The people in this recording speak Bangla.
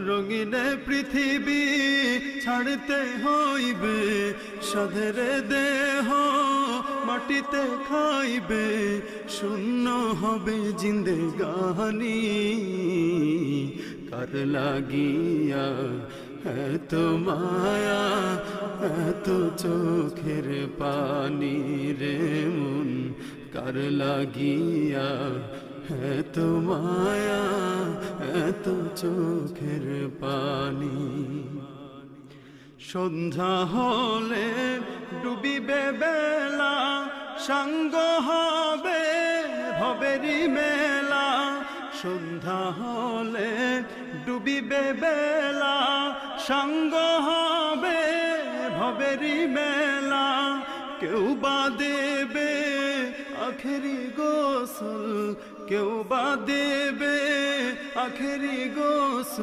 রঙিন পৃথিবী ছাড়তে হইবে, সাধের দেহ মাটিতে খাইবে, শূন্য হবে জিন্দেগানি। কার লাগিয়া এত মায়া, এত চোখের পানি রে মন, কার লাগিয়া এত মায়া, এত চোখের পানি। সন্ধ্যা হলে ডুবিবে বেলা, সাঙ্গ হবে ভবেরি মেলা। সন্ধ্যা হলে ডুবিবে বেলা, সাঙ্গ হবে ভবেরি মেলা। কেউ বা দেবে আখেরি গোসল, কেউ বা দেবে আখেরি গোসল।